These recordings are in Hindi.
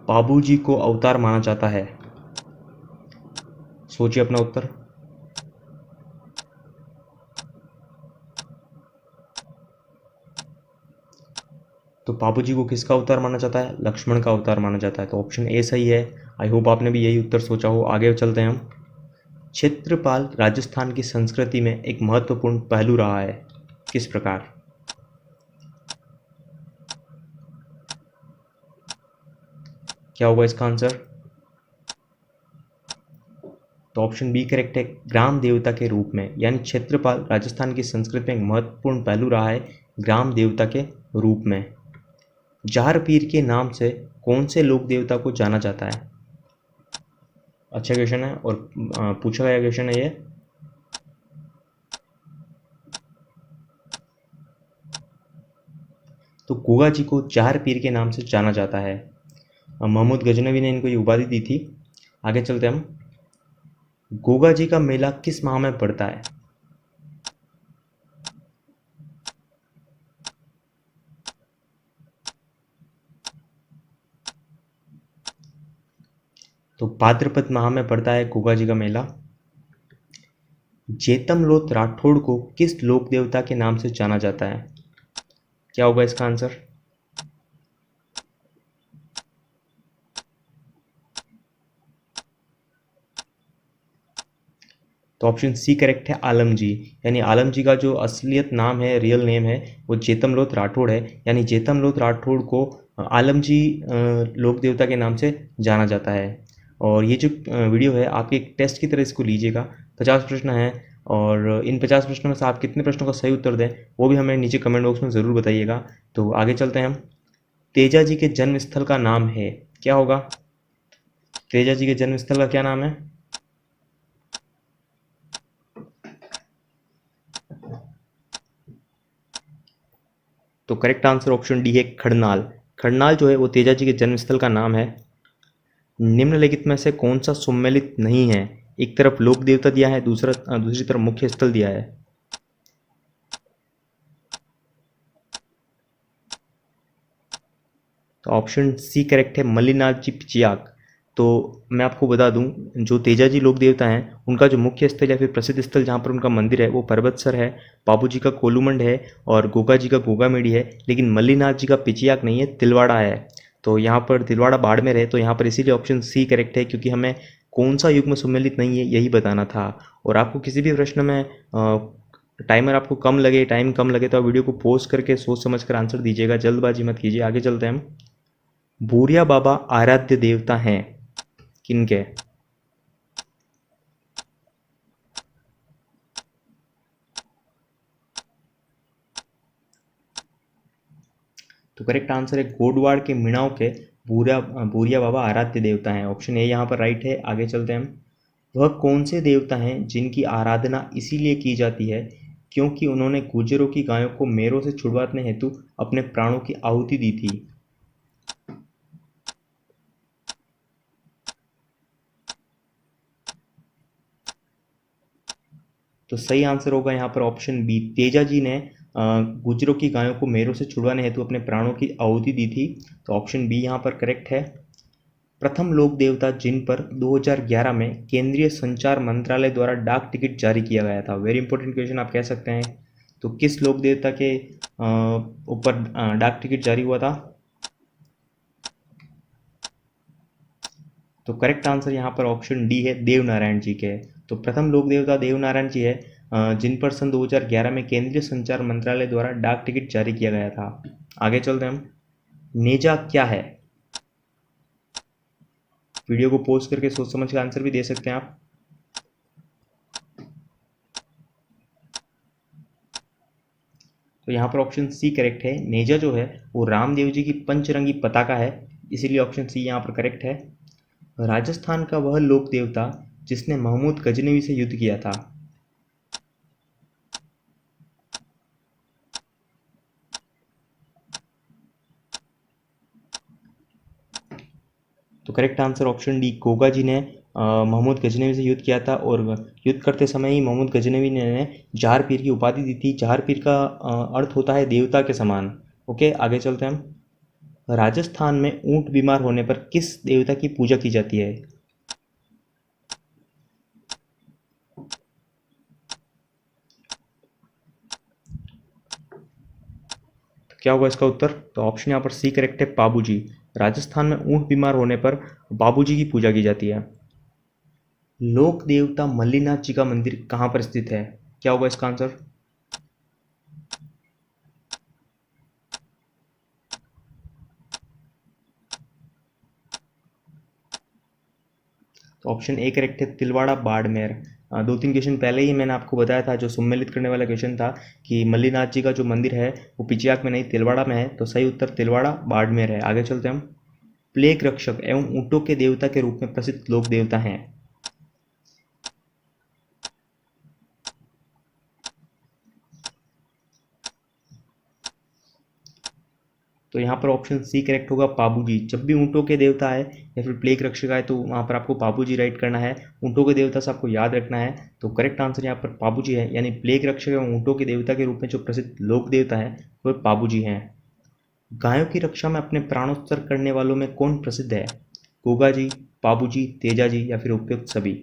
बाबूजी को अवतार माना जाता है? सोचिए अपना उत्तर। तो बाबूजी को किसका अवतार माना जाता है? लक्ष्मण का अवतार माना जाता है। तो ऑप्शन ए सही है। आई होप आपने भी यही उत्तर सोचा हो। आगे चलते हैं हम। क्षेत्रपाल राजस्थान की संस्कृति में एक महत्वपूर्ण पहलू रहा है, किस प्रकार? क्या होगा इसका आंसर? तो ऑप्शन बी करेक्ट है, ग्राम देवता के रूप में। यानी क्षेत्रपाल राजस्थान की संस्कृति में एक महत्वपूर्ण पहलू रहा है ग्राम देवता के रूप में। जार पीर के नाम से कौन से लोक देवता को जाना जाता है? अच्छा क्वेश्चन है और पूछा गया क्वेश्चन है ये। तो गोगा जी को जार पीर के नाम से जाना जाता है। महमूद गजनवी ने इनको ये उपाधि दी थी। आगे चलते हम। गोगा जी का मेला किस माह में पड़ता है? तो भाद्रपद माह में पड़ता है गोगा जी का मेला। जेतमलोत राठौड़ को किस लोक देवता के नाम से जाना जाता है? क्या होगा इसका आंसर? तो ऑप्शन सी करेक्ट है, आलम जी। यानी आलम जी का जो असलियत नाम है, रियल नेम है, वो जेतमलोत राठौड़ है। यानी जेतमलोत राठौड़ को आलम जी लोक देवता के नाम से जाना जाता है। और ये जो वीडियो है आपके एक टेस्ट की तरह इसको लीजिएगा। 50 प्रश्न हैं और इन 50 प्रश्नों में से आप कितने प्रश्नों का सही उत्तर दें वो भी हमें नीचे कमेंट बॉक्स में ज़रूर बताइएगा। तो आगे चलते हैं हम। तेजा जी के जन्म स्थल का नाम है, क्या होगा? तेजा जी के जन्म स्थल का क्या नाम है? तो करेक्ट आंसर ऑप्शन डी है, खड़नाल। खड़नाल जो है वो तेजा जी के जन्मस्थल का नाम है। निम्नलिखित में से कौन सा सुमेलित नहीं है? एक तरफ लोक देवता दिया है, दूसरी तरफ मुख्य स्थल दिया है। तो ऑप्शन सी करेक्ट है, मल्लीनाथ जी पिचियाक। तो मैं आपको बता दूं, जो तेजा जी लोक देवता हैं उनका जो मुख्य स्थल या फिर प्रसिद्ध स्थल जहाँ पर उनका मंदिर है वो पर्वतसर है, बाबू जी का कोलूमंड है और गोगा जी का गोगामेडी है। लेकिन मल्लीनाथ जी का पिचियाक नहीं है, तिलवाड़ा है। तो यहाँ पर तिलवाड़ा बाड़मेर है। तो यहाँ पर इसीलिए ऑप्शन सी करेक्ट है, क्योंकि हमें कौन सा युग में सुमेलित नहीं है यही बताना था। और आपको किसी भी प्रश्न में टाइमर आपको कम लगे, टाइम कम लगे, तो आप वीडियो को पॉज करके सोच समझ कर आंसर दीजिएगा, जल्दबाजी मत कीजिए। आगे चलते हैं हम। भूरिया बाबा आराध्य देवता हैं किनके? तो करेक्ट आंसर है, गोडवाड़ के मीणाओं के भूरिया बाबा आराध्य देवता हैं। ऑप्शन ए यहाँ पर राइट है। आगे चलते हैं हम। वह कौन से देवता हैं जिनकी आराधना इसीलिए की जाती है क्योंकि उन्होंने गुर्जरों की गायों को मेरों से छुड़वाने हेतु अपने प्राणों की आहुति दी थी? तो सही आंसर होगा यहाँ पर ऑप्शन बी, तेजा जी ने गुर्जरों की गायों को मेरों से छुड़वाने हेतु अपने प्राणों की आहुति दी थी। तो ऑप्शन बी यहाँ पर करेक्ट है। प्रथम लोक देवता जिन पर 2011 में केंद्रीय संचार मंत्रालय द्वारा डाक टिकट जारी किया गया था, वेरी इंपॉर्टेंट क्वेश्चन आप कह सकते हैं। तो किस लोक देवता के ऊपर डाक टिकट जारी हुआ था? तो करेक्ट आंसर यहाँ पर ऑप्शन डी है, देवनारायण जी के। तो प्रथम लोक देवता देवनारायण जी है जिन पर सन 2011 में केंद्रीय संचार मंत्रालय द्वारा डाक टिकट जारी किया गया था। आगे चलते हैं हम। नेजा क्या है? वीडियो को पॉज करके सोच समझ के आंसर भी दे सकते हैं आप। तो यहाँ पर ऑप्शन सी करेक्ट है। नेजा जो है वो रामदेव जी की पंचरंगी पताका है, इसीलिए ऑप्शन सी यहाँ पर करेक्ट है। राजस्थान का वह लोक देवता जिसने महमूद गजनवी से युद्ध किया था? तो correct answer option D, Goga ji ने महमूद गजनवी से युद्ध किया था और युद्ध करते समय ही महमूद गजनवी ने जहार पीर की उपाधि दी थी। जहार पीर का अर्थ होता है देवता के समान। ओके, आगे चलते हैं हम। राजस्थान में ऊंट बीमार होने पर किस देवता की पूजा की जाती है? तो क्या होगा इसका उत्तर? तो ऑप्शन यहाँ पर सी करेक्ट है, पाबूजी। राजस्थान में ऊंट बीमार होने पर बाबूजी की पूजा की जाती है। लोक देवता मल्लीनाथ जी का मंदिर कहाँ पर स्थित है? क्या होगा इसका आंसर? तो ऑप्शन ए करेक्ट है, तिलवाड़ा बाड़मेर। दो तीन क्वेश्चन पहले ही मैंने आपको बताया था, जो सम्मिलित करने वाला क्वेश्चन था, कि मल्लीनाथ जी का जो मंदिर है वो पिचियाक में नहीं तिलवाड़ा में है। तो सही उत्तर तिलवाड़ा बाड़मेर है। आगे चलते हैं हम। प्लेग रक्षक एवं ऊँटों के देवता के रूप में प्रसिद्ध लोक देवता हैं। तो यहाँ पर ऑप्शन सी करेक्ट होगा, पाबूजी। जब भी ऊँटों के देवता आए या फिर प्लेग रक्षक आए तो वहाँ पर आपको पाबूजी राइट करना है। ऊँटों के देवता से आपको याद रखना है। तो करेक्ट आंसर यहाँ पर पाबूजी है, यानी प्लेग रक्षक एवं ऊँटों के देवता के रूप में जो प्रसिद्ध लोक देवता है वो पाबूजी हैं। गायों की रक्षा में अपने प्राणोत्सर्ग करने वालों में कौन प्रसिद्ध है? गोगा जी, पाबूजी, तेजा जी या फिर उपयुक्त सभी?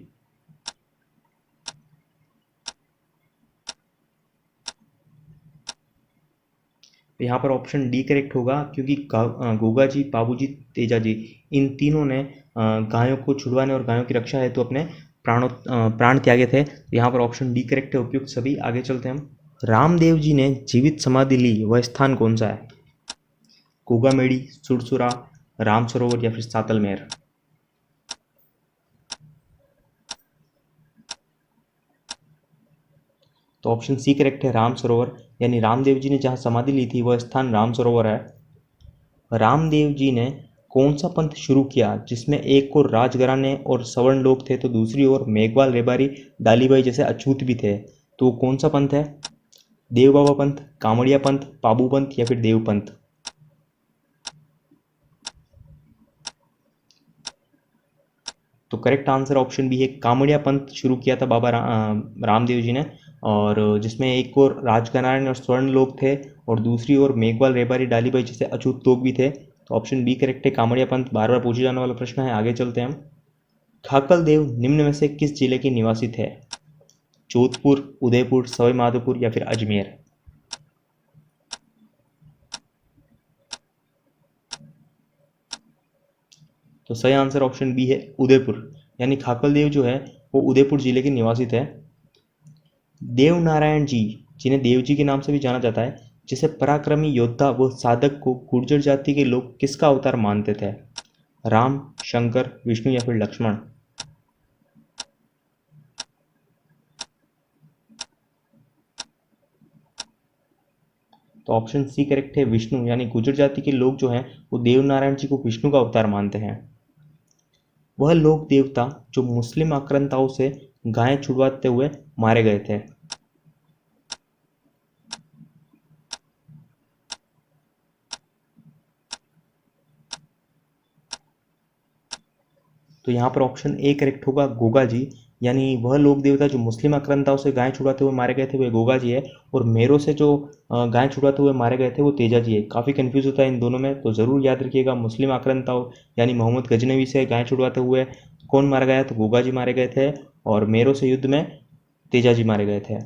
तो यहाँ पर ऑप्शन डी करेक्ट होगा, क्योंकि गोगा जी, पाबू जी, तेजा जी, इन तीनों ने गायों को छुड़वाने और गायों की रक्षा हेतु अपने प्राण त्यागे थे। तो यहाँ पर ऑप्शन डी करेक्ट है, उपयुक्त सभी। आगे चलते हैं हम। रामदेव जी ने जीवित समाधि ली वह स्थान कौन सा है? गोगामेड़ी, सुरसुरा, राम सरोवर या फिर सातलमेर? तो ऑप्शन सी करेक्ट है, राम सरोवर। यानी रामदेव जी ने जहाँ समाधि ली थी वह स्थान राम सरोवर है। रामदेव जी ने कौन सा पंथ शुरू किया जिसमें एक ओर राजघराने और सवर्ण लोग थे तो दूसरी ओर मेघवाल, रेबारी, डालीबाई जैसे अछूत भी थे? तो कौन सा पंथ है? देव बाबा पंथ, कामड़िया पंथ, पाबू पंथ या फिर देव पंथ? तो करेक्ट आंसर ऑप्शन बी है, कामड़िया पंथ शुरू किया था बाबा रामदेव जी ने, और जिसमें एक और राजघराने और स्वर्ण लोग थे और दूसरी ओर मेघवाल, रेबारी, डालीबाई जैसे अछूत लोग भी थे। तो ऑप्शन बी करेक्ट है, कामड़िया पंथ। बार बार पूछे जाने वाला प्रश्न है। आगे चलते हैं हम। खाकल देव निम्न में से किस जिले के निवासी थे? जोधपुर, उदयपुर, सवाई माधोपुर या फिर अजमेर? तो सही आंसर ऑप्शन बी है, उदयपुर। यानी खाकल देव जो है वो उदयपुर जिले के निवासी थे। देव नारायण जी, जिन्हें देव जी के नाम से भी जाना जाता है, जिसे पराक्रमी योद्धा व साधक को गुर्जर जाति के लोग किसका अवतार मानते थे? राम, शंकर, विष्णु या फिर लक्ष्मण? तो ऑप्शन सी करेक्ट है, विष्णु। यानी गुर्जर जाति के लोग जो हैं वो देव नारायण जी को विष्णु का अवतार मानते हैं। वह लोक देवता जो मुस्लिम आक्रांताओं से गायें छुड़वाते हुए मारे गए थे? तो यहाँ पर ऑप्शन ए करेक्ट होगा, गोगा जी। यानी वह लोक देवता जो मुस्लिम आक्रांताओं से गायें छुड़वाते हुए मारे गए थे वे गोगा जी है, और मेरो से जो गायें छुड़वाते हुए मारे गए थे वो तेजा जी है। काफ़ी कंफ्यूज होता है इन दोनों में, तो ज़रूर याद रखिएगा। मुस्लिम आक्रांताओं यानी मोहम्मद गजनवी से गायें छुड़वाते हुए कौन मारा गया? तो गोगा जी मारे गए थे, और मेरो से युद्ध में तेजा जी मारे गए थे।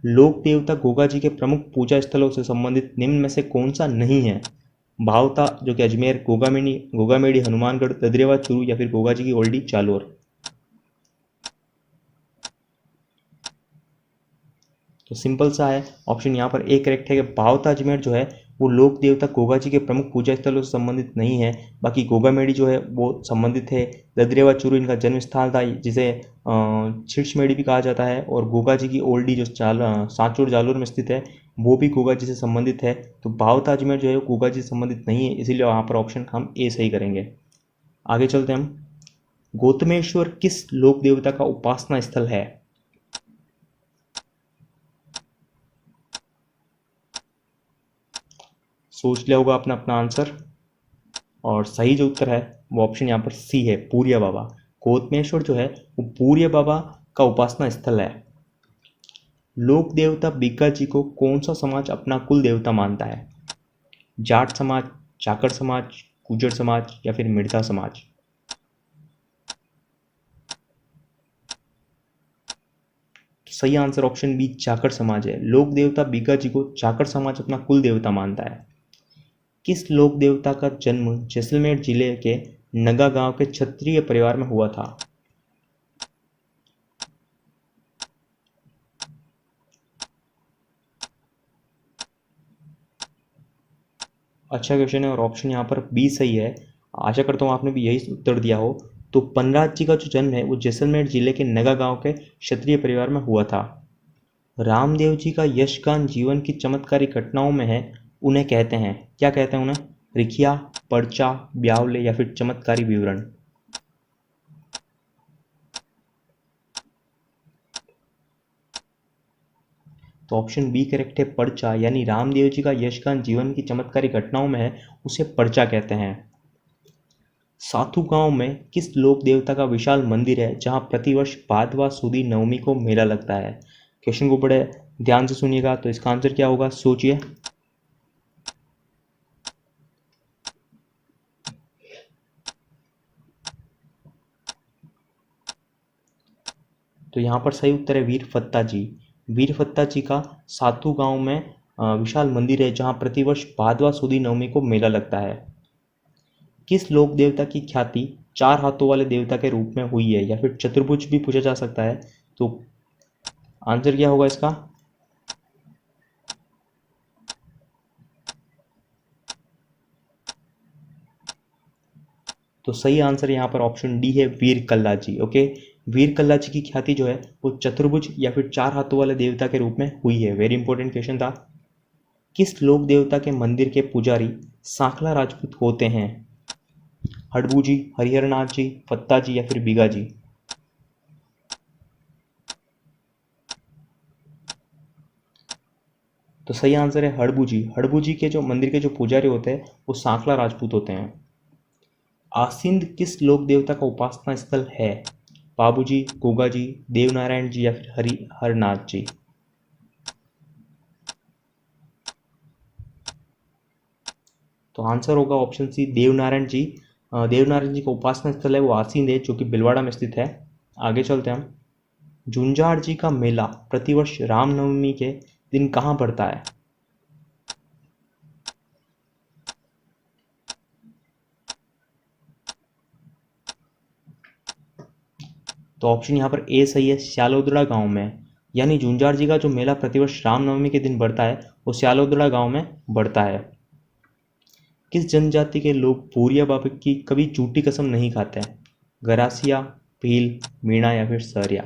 लोक देवता गोगा जी के प्रमुख पूजा स्थलों से संबंधित निम्न में से कौन सा नहीं है? भावता जो कि अजमेर, गोगामेड़ी, हनुमानगढ़, ददरेवा चूरू या फिर गोगा जी की ओल्डी जालोर? तो सिंपल सा है, ऑप्शन यहाँ पर ए करेक्ट है कि भावता अजमेर जो है वो लोक देवता गोगा जी के प्रमुख पूजा स्थलों से संबंधित नहीं है। बाकी गोगामेड़ी जो है वो संबंधित है। ददरेवा चूरू इनका जन्म स्थान था, जिसे छिड़छमेड़ी भी कहा जाता है, और गोगा जी की ओल्डी जो सांचौर जालोर में स्थित है वो भी गोगा जी से संबंधित है। तो भावता अजमेर जो है वो गोगा जी से संबंधित नहीं है, इसीलिए वहाँ पर ऑप्शन हम ए सही करेंगे। आगे चलते हैं हम। गौतमेश्वर किस लोक देवता का उपासना स्थल है? सोच लिया होगा अपना अपना आंसर, और सही जो उत्तर है वो ऑप्शन यहाँ पर सी है, पूरिया बाबा। गौतमेश्वर जो है वो पूरिया बाबा का उपासना स्थल है। लोक देवता बीका जी को कौन सा समाज अपना कुल देवता मानता है? जाट समाज, चाकर समाज, गुर्जर समाज या फिर मिर्जा समाज? तो सही आंसर ऑप्शन बी चाकर समाज है। लोक देवता बीगा जी को चाकर समाज अपना कुल देवता मानता है। किस लोक देवता का जन्म जैसलमेर जिले के नगा गांव के क्षत्रिय परिवार में हुआ था? अच्छा क्वेश्चन है और ऑप्शन यहाँ पर बी सही है। आशा करता हूँ आपने भी यही उत्तर दिया हो। तो पनराज जी का जो जन्म है वो जैसलमेर जिले के नगा गांव के क्षत्रिय परिवार में हुआ था। रामदेव जी का यशगान जीवन की चमत्कारी घटनाओं में है, उन्हें कहते हैं, क्या कहते हैं उन्हें? रिखिया, पर्चा, ब्यावले या फिर चमत्कारी विवरण? तो ऑप्शन बी करेक्ट है, पर्चा। यानी रामदेव जी का यशगान जीवन की चमत्कारी घटनाओं में है, उसे पर्चा कहते हैं। साथू गांव में किस लोक देवता का विशाल मंदिर है जहां प्रतिवर्ष भादवा सुदी नवमी को मेला लगता है? क्वेश्चन को बड़े ध्यान से सुनिएगा। तो इसका आंसर क्या होगा, सोचिए। तो यहाँ पर सही उत्तर है वीर फत्ता जी। वीर फत्ता जी का सातू गांव में विशाल मंदिर है जहां प्रतिवर्ष भादवा सुदी नवमी को मेला लगता है। किस लोक देवता की ख्याति चार हाथों वाले देवता के रूप में हुई है, या फिर चतुर्भुज भी पूछा जा सकता है? तो आंसर क्या होगा इसका? तो सही आंसर यहाँ पर ऑप्शन डी है, वीर कल्ला जी। ओके, वीर कल्ला जी की ख्याति जो है वो चतुर्भुज या फिर चार हाथों वाले देवता के रूप में हुई है। वेरी इंपॉर्टेंट क्वेश्चन था। किस लोक देवता के मंदिर के पुजारी सांखला राजपूत होते हैं? हड़बू जी, हरिहरनाथ जी, फत्ता जी या फिर बीगा जी? तो सही आंसर है हड़बू जी। हड़बू जी के जो मंदिर के जो पुजारी होते हैं वो सांखला राजपूत होते हैं। आसिंद किस लोक देवता का उपासना स्थल है? बाबू जी, गोगा जी, देवनारायण जी या फिर हरिहरनाथ जी? तो आंसर होगा ऑप्शन सी, देवनारायण जी। देवनारायण जी का उपासना स्थल है वो आसींद है, जो कि भिलवाड़ा में स्थित है। आगे चलते हैं हम। झुंझाड़ जी का मेला प्रतिवर्ष रामनवमी के दिन कहाँ पड़ता है? तो ऑप्शन यहाँ पर ए सही है, श्यालोदड़ा गांव में। यानी झुंझाड़ जी का जो मेला प्रतिवर्ष रामनवमी के दिन बढ़ता है वो श्यालोदड़ा गांव में बढ़ता है। किस जनजाति के लोग भूरिया बाबा की कभी झूठी कसम नहीं खाते हैं? गरासिया, भील, मीणा या फिर सरिया?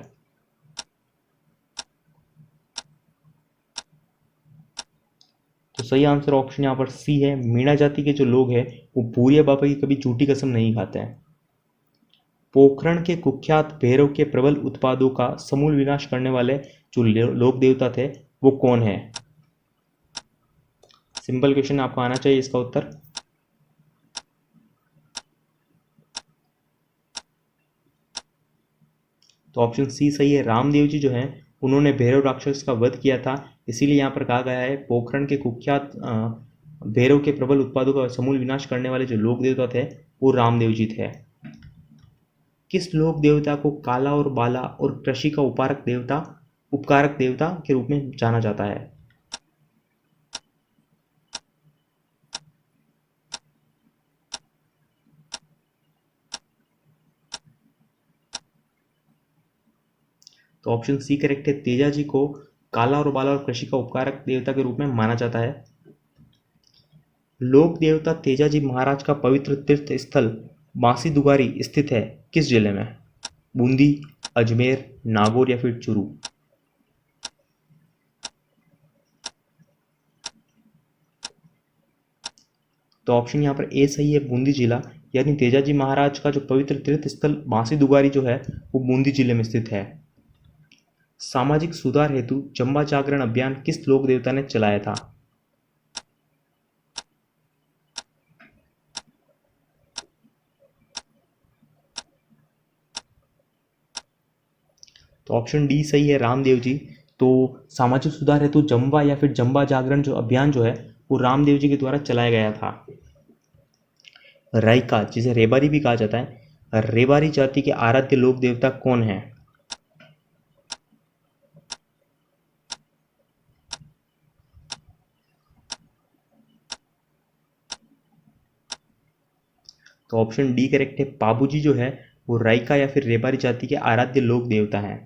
तो सही आंसर ऑप्शन यहाँ पर सी है, मीणा जाति के जो लोग हैं वो भूरिया बाबा की कभी झूठी कसम नहीं खाते हैं। पोखरण के कुख्यात भैरव के प्रबल उत्पादों का समूल विनाश करने वाले जो लोक देवता थे वो कौन है? सिंपल क्वेश्चन, आपको आना चाहिए इसका उत्तर। तो ऑप्शन सी सही है, रामदेव जी जो हैं उन्होंने भैरव राक्षस का वध किया था, इसीलिए यहाँ पर कहा गया है पोखरण के कुख्यात भैरव के प्रबल उत्पादों का समूल विनाश करने वाले जो लोक देवता थे वो रामदेव जी थे। किस लोक देवता को काला और बाला और कृषि का उपकारक देवता के रूप में जाना जाता है? तो ऑप्शन सी करेक्ट है, तेजा जी को काला और बाला और कृषि का उपकारक देवता के रूप में माना जाता है। लोक देवता तेजा जी महाराज का पवित्र तीर्थ स्थल बांसी दुगारी स्थित है किस जिले में? बूंदी, अजमेर, नागौर या फिर चूरू? तो ऑप्शन यहाँ पर ए सही है, बूंदी जिला। यानी तेजाजी महाराज का जो पवित्र तीर्थ स्थल बांसी दुगारी जो है वो बूंदी जिले में स्थित है। सामाजिक सुधार हेतु चंबा जागरण अभियान किस लोक देवता ने चलाया था? तो ऑप्शन डी सही है, रामदेव जी। तो सामाजिक सुधार हेतु जम्बा या फिर जम्बा जागरण जो अभियान जो है वो रामदेव जी के द्वारा चलाया गया था। राइका, जिसे रेबारी भी कहा जाता है, रेबारी जाति के आराध्य लोक देवता कौन है? तो ऑप्शन डी करेक्ट है। पाबूजी जो है वो राइका या फिर रेबारी जाति के आराध्य लोक देवता हैं।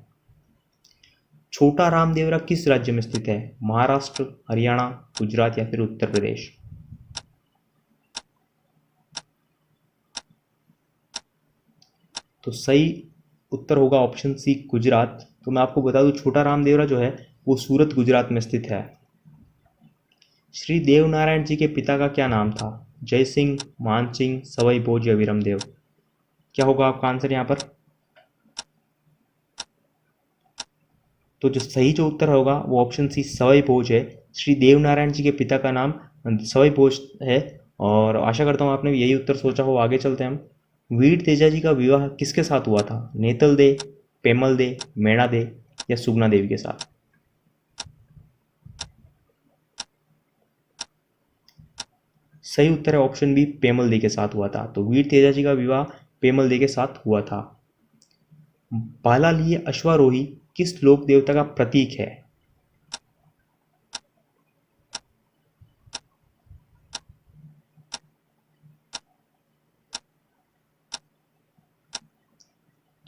छोटा रामदेवरा किस राज्य में स्थित है? महाराष्ट्र, हरियाणा, गुजरात या फिर उत्तर प्रदेश? तो सही उत्तर होगा ऑप्शन सी, गुजरात। तो मैं आपको बता दूं, छोटा रामदेवरा जो है वो सूरत, गुजरात में स्थित है। श्री देवनारायण जी के पिता का क्या नाम था? जय सिंह, मान सिंह, सवाई भोज या वीरम देव? क्या होगा आपका आंसर यहाँ पर? तो जो उत्तर होगा वो ऑप्शन सी, सवाई भोज है। श्री देवनारायण जी के पिता का नाम सवाई भोज है। और आशा करता हूँ आपने भी यही उत्तर सोचा हो। आगे चलते हैं हम। वीर तेजा जी का विवाह किसके साथ हुआ था? नेतल दे, पेमल दे, मैणा दे या सुगना देवी के साथ? सही उत्तर है ऑप्शन बी, पेमल दे के साथ हुआ था। तो वीर तेजा जी का विवाह पेमल दे के साथ हुआ था। बालालिय अश्वारोही किस लोक देवता का प्रतीक है?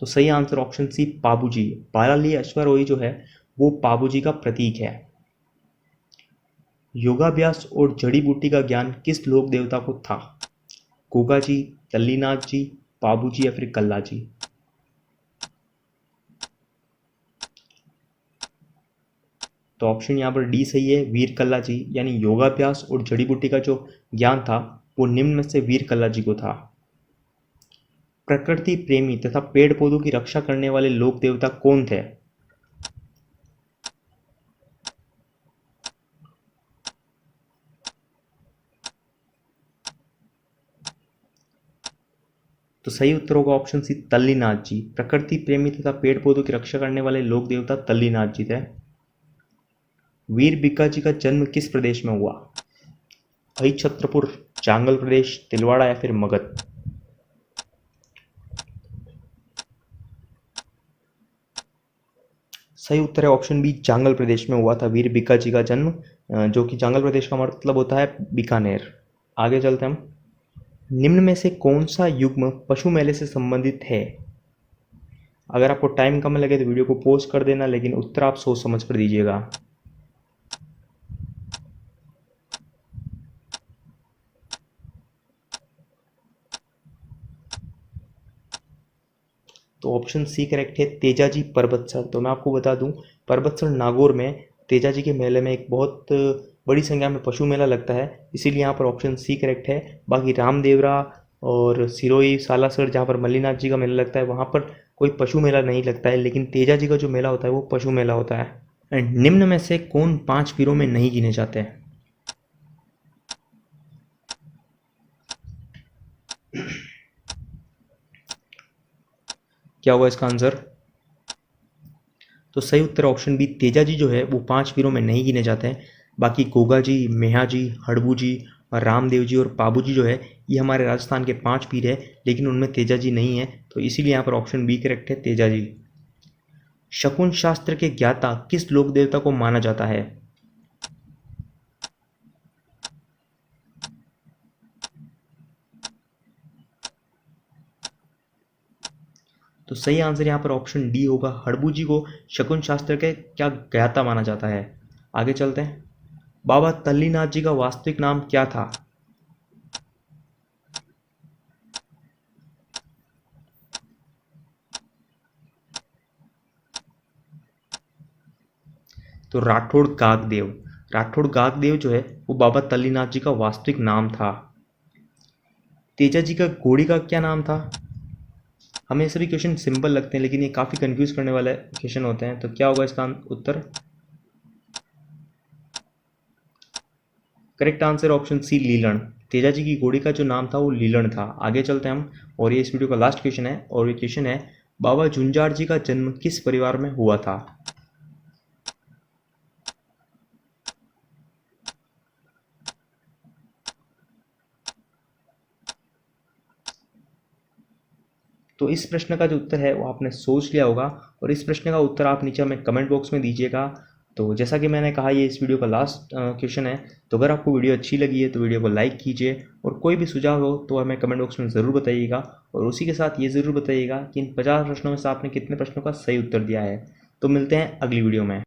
तो सही आंसर ऑप्शन सी, पाबूजी। बालालिय अश्वारोही जो है वो पाबूजी का प्रतीक है। योगाभ्यास और जड़ी बूटी का ज्ञान किस लोक देवता को था? गोगा जी, तल्लीनाथ जी, पाबूजी या फिर कल्ला जी? तो ऑप्शन यहाँ पर डी सही है, वीर कल्ला जी। यानी योगाभ्यास और जड़ी बूटी का जो ज्ञान था वो निम्न में से वीर कल्ला जी को था। प्रकृति प्रेमी तथा पेड़ पौधों की रक्षा करने वाले लोक देवता कौन थे? तो सही उत्तर होगा ऑप्शन सी, तल्लीनाथ जी। प्रकृति प्रेमी तथा पेड़ पौधों की रक्षा करने वाले लोक देवता तल्लीनाथ जी थे। वीर बिक्का जी का जन्म किस प्रदेश में हुआ? भाई छत्रपुर, चांगल प्रदेश, तिलवाड़ा या फिर मगध? सही उत्तर है ऑप्शन बी, चांगल प्रदेश में हुआ था वीर बिक्का जी का जन्म, जो कि चांगल प्रदेश का मतलब होता है बीकानेर। आगे चलते हैं हम। निम्न में से कौन सा युग्म पशु मेले से संबंधित है? अगर आपको टाइम कम लगे तो वीडियो को पॉज कर देना, लेकिन उत्तर आप सोच समझ कर दीजिएगा। तो ऑप्शन सी करेक्ट है, तेजाजी परबतसर। तो मैं आपको बता दूं, परबतसर नागौर में तेजाजी के मेले में एक बहुत बड़ी संख्या में पशु मेला लगता है, इसीलिए यहाँ पर ऑप्शन सी करेक्ट है। बाकी रामदेवरा और सिरोही सालासर जहाँ पर मल्लीनाथ जी का मेला लगता है वहाँ पर कोई पशु मेला नहीं लगता है, लेकिन तेजाजी का जो मेला होता है वो पशु मेला होता है। एंड निम्न में से कौन 5 पीरों में नहीं गिने जाते हैं? क्या होगा इसका आंसर? तो सही उत्तर ऑप्शन बी, तेजाजी जो है वो 5 पीरों में नहीं गिने जाते हैं। बाकी गोगा जी, मेहा जी, हड़बू जी और रामदेव जी और पाबू जी जो है ये हमारे राजस्थान के 5 पीर है, लेकिन उनमें तेजाजी नहीं है। तो इसीलिए यहाँ पर ऑप्शन बी करेक्ट है, तेजाजी। शकुन शास्त्र के ज्ञाता किस लोक देवता को माना जाता है? तो सही आंसर यहाँ पर ऑप्शन डी होगा, हड़बू जी को शकुन शास्त्र के क्या ज्ञाता माना जाता है। आगे चलते हैं। बाबा तल्लीनाथ जी का वास्तविक नाम क्या था? तो राठौड़ गागदेव जो है वो बाबा तल्लीनाथ जी का वास्तविक नाम था। तेजा जी का घोड़ी का क्या नाम था? हमें सभी क्वेश्चन सिंपल लगते हैं, लेकिन ये काफ़ी कंफ्यूज करने वाले क्वेश्चन होते हैं। तो क्या होगा इसका उत्तर? Correct answer option C, Lilan. Teja ji की घोड़ी का जो नाम था वो लीलन था। आगे चलते हैं हम, और ये इस वीडियो का लास्ट क्वेश्चन है, और ये क्वेश्चन है, बाबा झुंझार जी का जन्म किस परिवार में हुआ था? तो इस प्रश्न का जो उत्तर है वो आपने सोच लिया होगा और इस प्रश्न का उत्तर आप नीचे हमें कमेंट बॉक्स में दीजिएगा। तो जैसा कि मैंने कहा, ये इस वीडियो का लास्ट क्वेश्चन है। तो अगर आपको वीडियो अच्छी लगी है तो वीडियो को लाइक कीजिए और कोई भी सुझाव हो तो हमें कमेंट बॉक्स में ज़रूर बताइएगा। और उसी के साथ ये ज़रूर बताइएगा कि इन 50 प्रश्नों में से आपने कितने प्रश्नों का सही उत्तर दिया है। तो मिलते हैं अगली वीडियो में।